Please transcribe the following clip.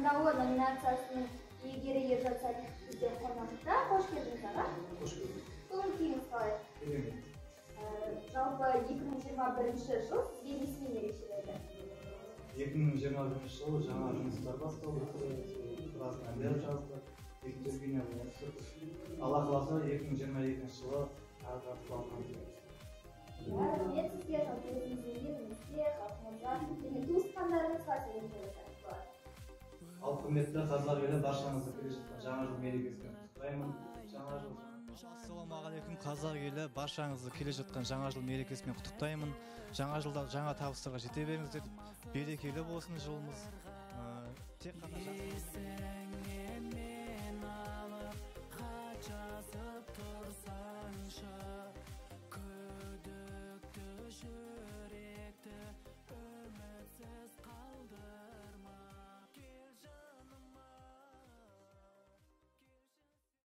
таңдауы номинациясының иегері Ержан Сәлиев бізде қонақта. Қош келдіңіз аға. Қош келдік. Көңіл-күйіңіз қалай? Керемет. Жалпы 2021 жыл сізге несімен ерекшеленді? 2021 жылы жаңа жұмыстар басталды, біраз әндер жаздық, интервьюлер өттік. Алла қаласа 2022 жылы тағы да планымыз. Рахмет сізге, жалпы өзіңізге, еліңізге, халқыңызға және туысқандарыңызға сәлем болады. Ал құрметті қазылар елі, баршаңызды келе жатқан жаңа жыл мерекесімен құттықтаймын. Жаңа жыл. Ассалаумағалейкум, қазақ елі, баршаңызды келе жатқан жаңа жыл мерекесімен құттықтаймын. Жаңа жылда жаңа табыстарға жете беріңіздер. Берекелі болсын жылымыз. Тек қана